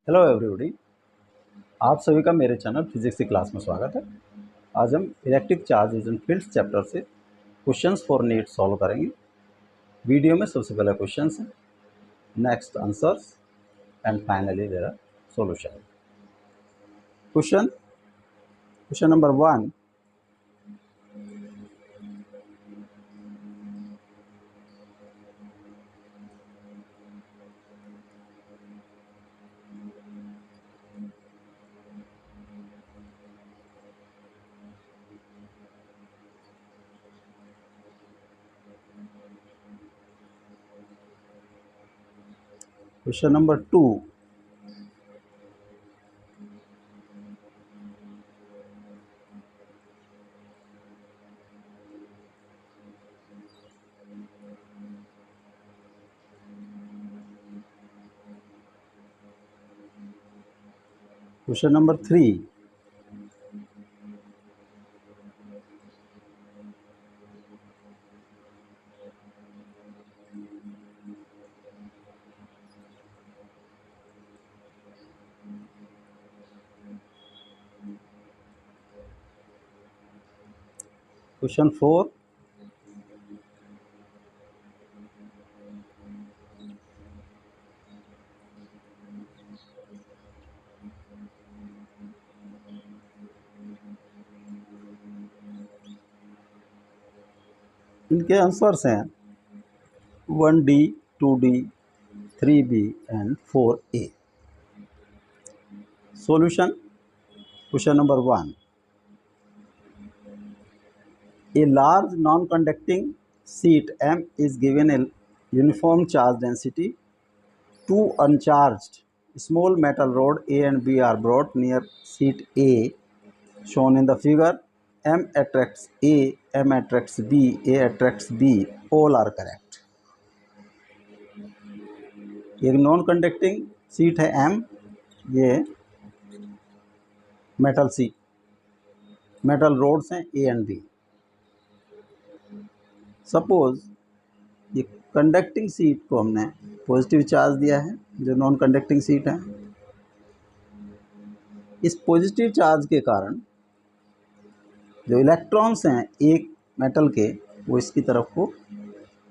Hello everybody, आप सभी का मेरे चैनल फिजिक्स की क्लास में स्वागत है। आज हम electric charge and fields chapter से क्वेश्चंस फॉर नीट सॉल्व करेंगे। वीडियो में सबसे पहले क्वेश्चंस हैं, next answers and finally there are solution. Question number 1, question number 2, question number 3, question 4, इनके आंसर्स हैं 1D, 2D, 3B and 4A। Solution. Question number 1, a large non-conducting sheet M is given a uniform charge density. Two uncharged small metal rod A and B are brought near sheet A shown in the figure. M attracts A, M attracts B, A attracts B. All are correct. एक non conducting seat है M, ये metal roads हैं A and B। Suppose ये conducting seat को हमने positive charge दिया है, जो नॉन कंडक्टिंग सीट है। इस पॉजिटिव चार्ज के कारण जो इलेक्ट्रॉन्स हैं एक मेटल के, वो इसकी तरफ को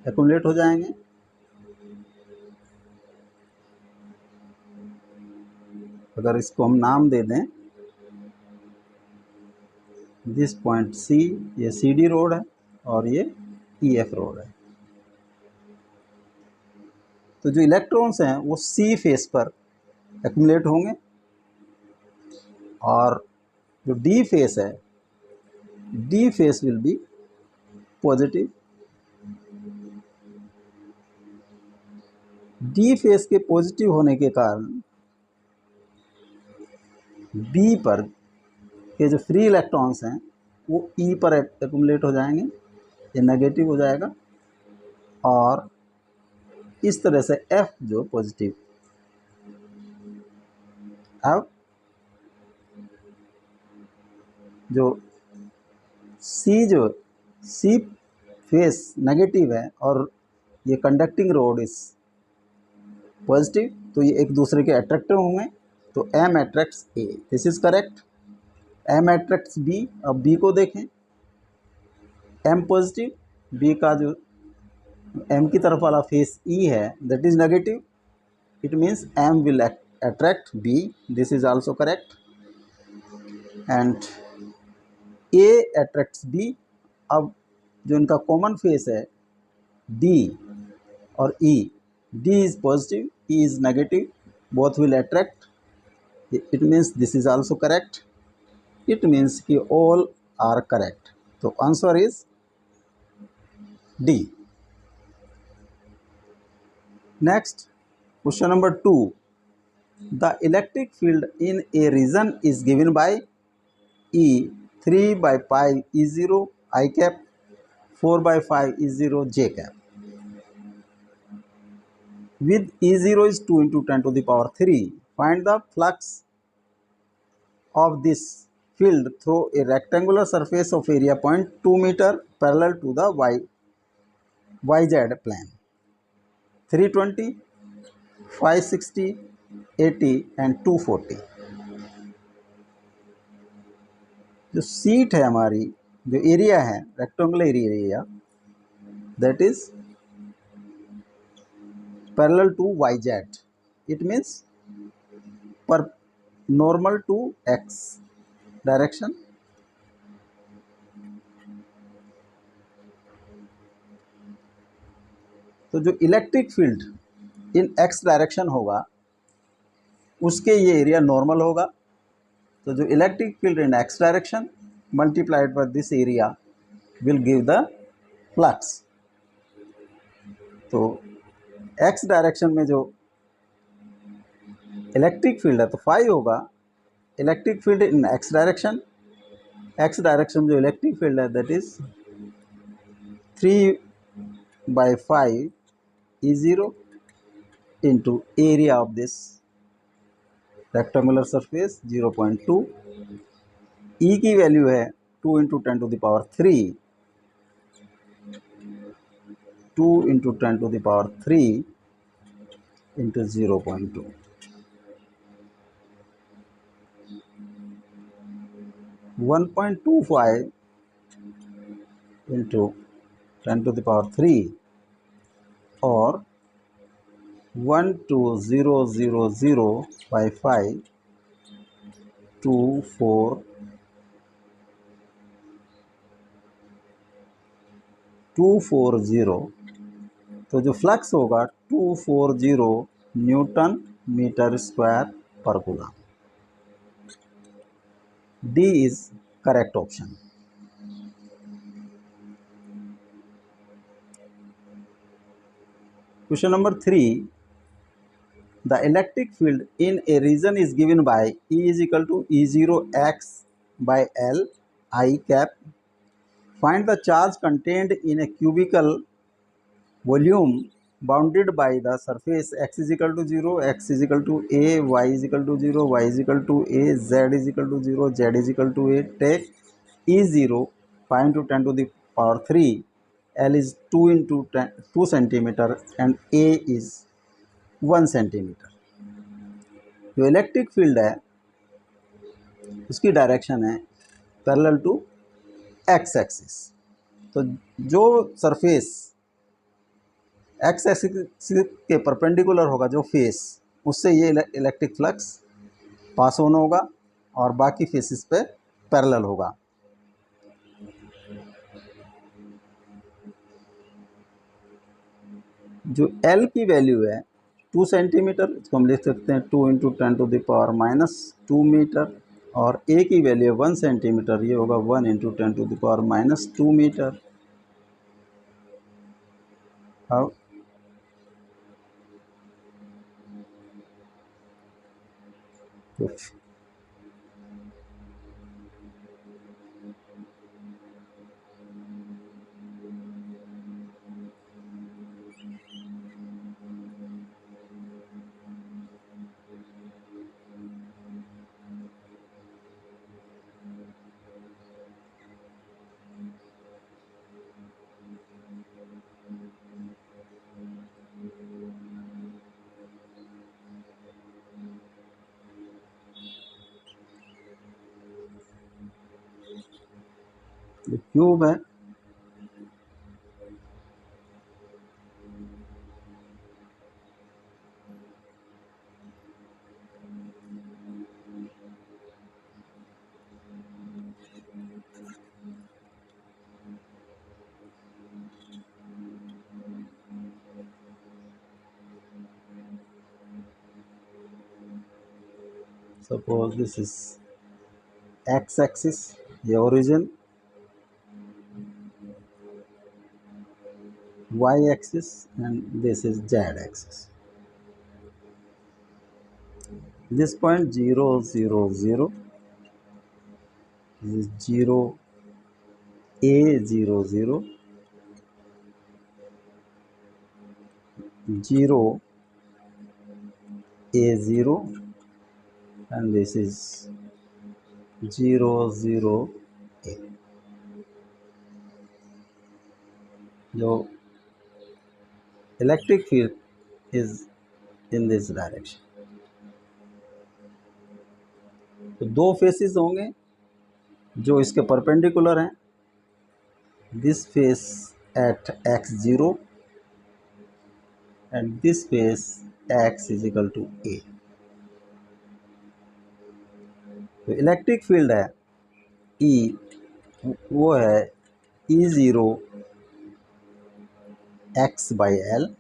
एक्यूमुलेट हो जाएंगे। अगर इसको हम नाम दे दें, दिस पॉइंट C, ये CD रोड है और ये EF रोड है। तो जो इलेक्ट्रॉन्स हैं वो C फेस पर एक्यूमुलेट होंगे और जो D फेस है, D face will be positive. D face के पॉजिटिव होने के कारण B पर के जो फ्री इलेक्ट्रॉन्स हैं वो E पर एक्यूमुलेट हो जाएंगे, ये नेगेटिव हो जाएगा और इस तरह से F जो पॉजिटिव। अब जो C फेस नेगेटिव है और ये कंडक्टिंग रोड इस पॉजिटिव, तो ये एक दूसरे के अट्रैक्टिव होंगे। तो M attracts A, this is correct. M attracts B, अब B को देखें, M पॉजिटिव, B का जो M की तरफ वाला फेस E है that is negative, it means M will attract B, this is also correct. And A attracts B, अब जो इनका कॉमन फेस है D और E, D is positive, E is negative, both will attract, it means this is also correct. It means कि all are correct. तो answer is D. Next, question number 2. The electric field in a region is given by E 3 by pi E0 I cap, 4 by 5 E0 J cap. With E0 is 2 into 10 to the power 3. Find the flux of this field through a rectangular surface of area 0.2 meter parallel to the YZ plane. 320, 560, 80 and 240। जो sheet है हमारी, जो area है rectangular area, that is parallel to Y Z. It means पर normal to X direction. तो जो electric field in X direction होगा उसके ये एरिया नॉर्मल होगा। तो जो electric field in X direction multiplied by this area will give the flux. तो एक्स डायरेक्शन में जो इलेक्ट्रिक फील्ड है तो फाई होगा electric field in X direction. X direction जो इलेक्ट्रिक फील्ड है that is 3/5 E0 into area of this rectangular surface 0.2। E की value है 2 into 10 to the power 3, 2 into 10 to the power 3 into 0.2। 1.25 into 10 to the power 3 और 12000 by 5 240। तो जो flux होगा 240 Newton metre square पर coulomb. D is correct option. Question number 3, the electric field in a region is given by E is equal to E0 x by L I cap। Find the charge contained in a cubical volume bounded by the surface x is equal to 0, x is equal to a, y is equal to 0, y is equal to a, z is equal to 0, z is equal to a। Take E0 5 into 10 to the power 3, L is 2 into 2 centimeter and a is 1 centimetre. जो electric field है उसकी direction है parallel to x axis. तो जो surface x axis के perpendicular होगा जो face, उससे ये इलेक्ट्रिक फ्लक्स पास ऑन होगा और बाकी फेसिस पे पैरेलल होगा। जो L की वैल्यू है 2 सेंटीमीटर, इसको हम लिख सकते हैं 2 into 10 to the power -2 metre. और A की वैल्यू है 1 सेंटीमीटर, ये होगा 1 into 10 to the power -2 metre. अब क्यूब है, suppose this is X axis, ये origin, y axis and this is z axis। this point 0 0 0, this is 0 a 0 0 0 a 0 and this is 0 0 a। जो electric field is in this direction। तो दो faces होंगे जो इसके perpendicular हैं, this face at x0 and this face x is equal to a। तो electric field है E, वो है E0 x बाई एल।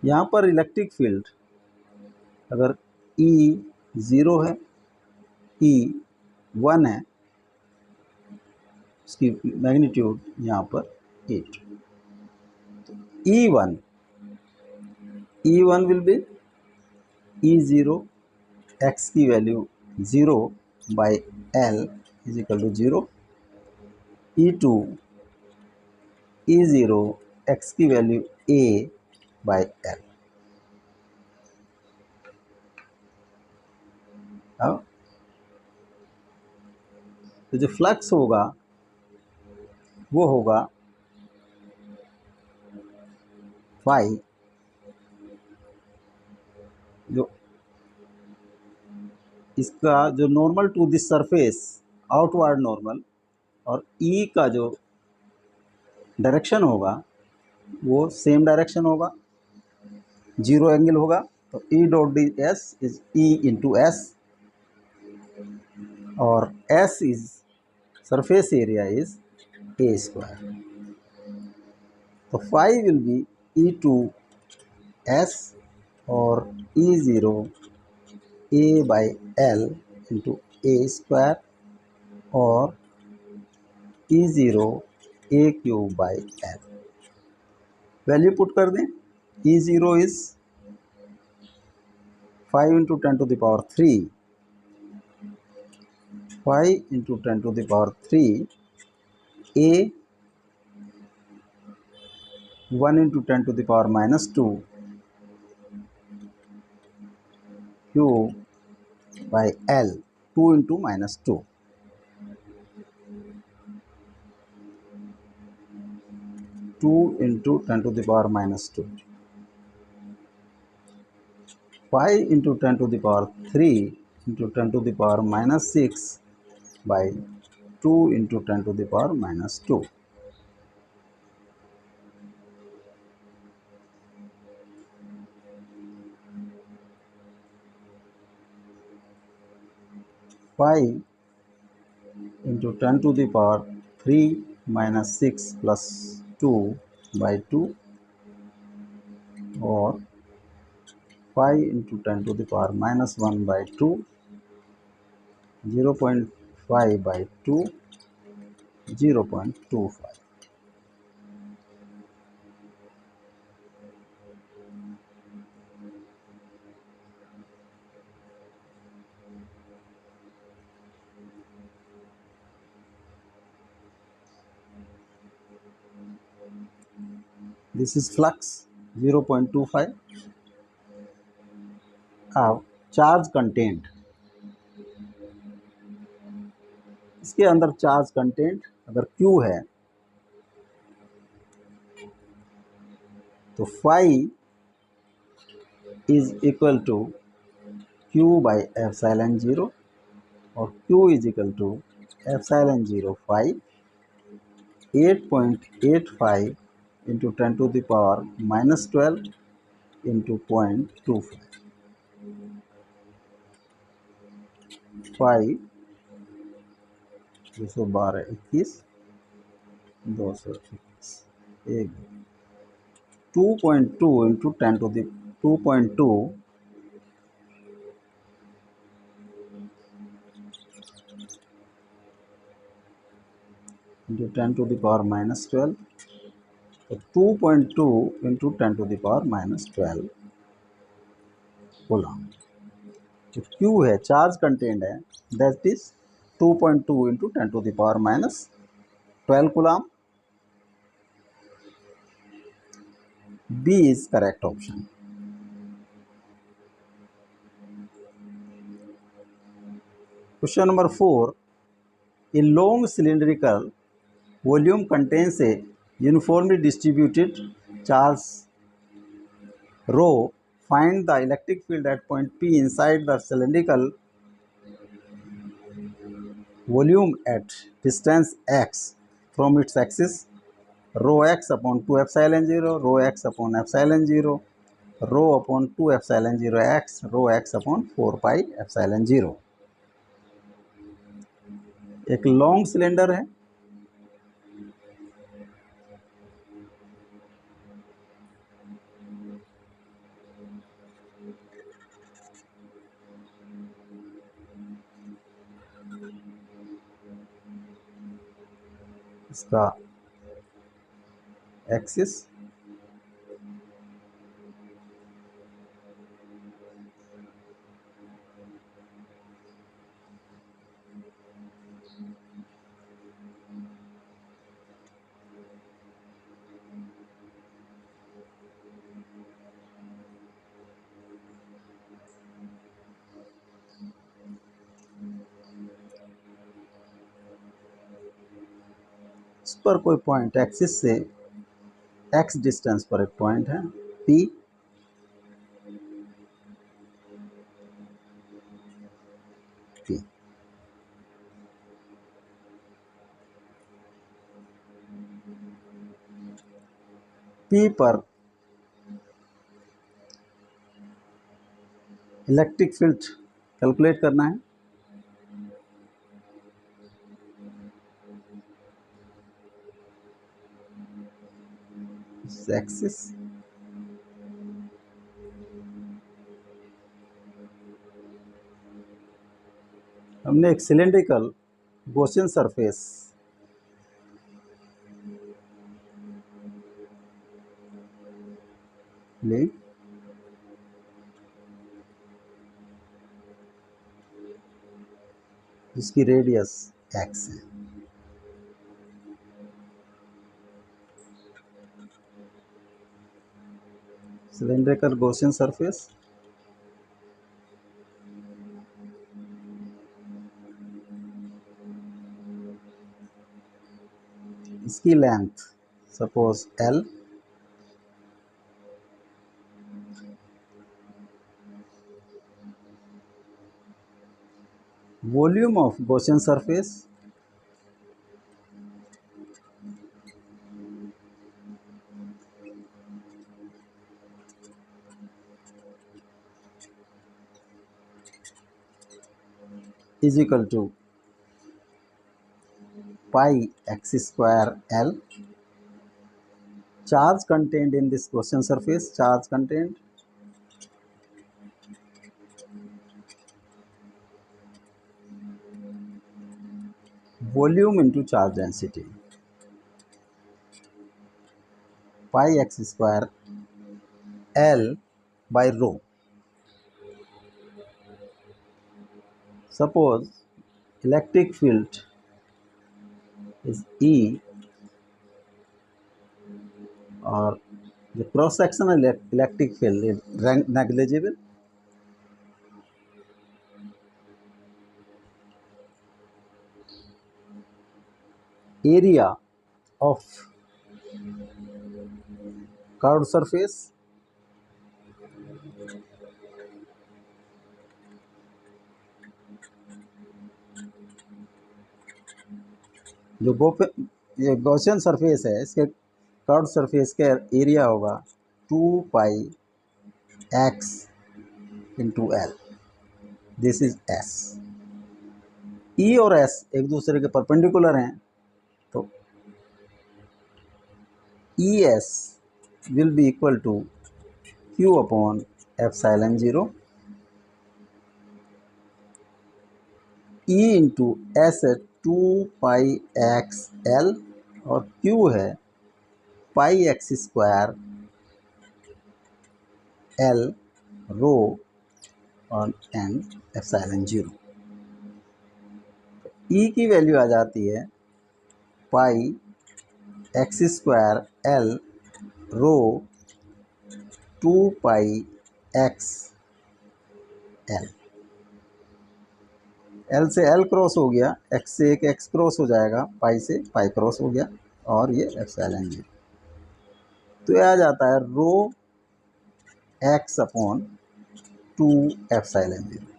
यहाँ पर इलेक्ट्रिक फील्ड अगर E0 है, E1 है, इसकी मैग्नीट्यूड यहाँ पर 8। E1 will be E0 x की value 0 by L is equal to 0। E2 E0 x की वैल्यू A बाई L। अब तो जो फ्लक्स होगा वो होगा फाई, जो इसका जो normal to this surface outward normal, और E का जो डायरेक्शन होगा वो सेम डायरेक्शन होगा, जीरो एंगल होगा। तो E dot D S is E into S, और S is surface area is A square. तो phi will be E2 S और E0 A by L into A square और E0 A cube by L. Value put कर दें। E0 is 5 into 10 to the power 3, 5 into 10 to the power 3, A 1 into 10 to the power minus 2 cube by L, 2 into minus 2, 2 into 10 to the power minus 2, 5 into 10 to the power 3 into 10 to the power minus 6 by 2 into 10 to the power minus 2। Five into 10 to the power 3 minus 6 plus 2 by 2, और 5 into 10 to the power minus 1 by 2, 0.5 by 2, 0.25। This is flux 0.25। अब charge content, इसके अंदर charge content अगर Q है तो phi is equal to Q by epsilon 0, और Q is equal to epsilon 0 phi 8.85 into 10 to the power minus 12 into 0.25, 5 212 21 221 एक 2.2 into 10 to the 2.2 into 10 to the power minus 12, तो 2.2 into 10 to the power minus 12 coulomb. जो Q है charge content है, that is 2.2 into 10 to the power minus 12 coulomb. B is correct option. Question number 4. A long cylindrical volume contains a uniformly distributed charge rho, find the electric field at point P inside the cylindrical volume at distance x from its axis, rho x upon 2 epsilon 0, rho x upon epsilon 0, rho upon 2 epsilon 0 x, rho x upon 4 pi epsilon 0। एक long cylinder है, इसका axis इस पर कोई point axis से x distance पर एक point है पी, पी पी पर इलेक्ट्रिक फील्ड कैलकुलेट करना है। एक्सिस हमने एक सिलेंड्रिकल गॉसियन सरफेस ली, जिसकी रेडियस एक्स है। सिलेंड्रिकल गॉसियन सरफेस इसकी length suppose L, volume of Gaussian surface is equal to pi x square L, charge contained in this Gaussian surface, charge contained volume into charge density, pi x square L by rho। Suppose electric field is E, or the cross sectional electric field is negligible, area of curved surface जो ये Gaussian surface है, इसके curve surface का area होगा 2 पाई x into L, this is s। E और s एक दूसरे के परपेंडिकुलर हैं, तो ES will be equal to Q upon epsilon 0, E into S है 2 पाई एक्स एल और Q है pi X square L rho और एन एप्सिलॉन 0। E की वैल्यू आ जाती है pi X square L rho 2 pi X L, L से एल क्रॉस हो गया, एक्स से एक एक्स क्रॉस हो जाएगा, पाई से पाई क्रॉस हो गया, और ये एप्सिलॉन जीरो। तो ये आ जाता है rho X upon 2 epsilon zero.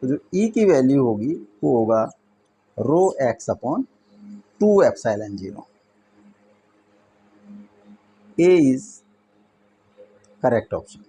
तो जो ई की वैल्यू होगी वो होगा rho X upon 2 epsilon zero. A is correct option.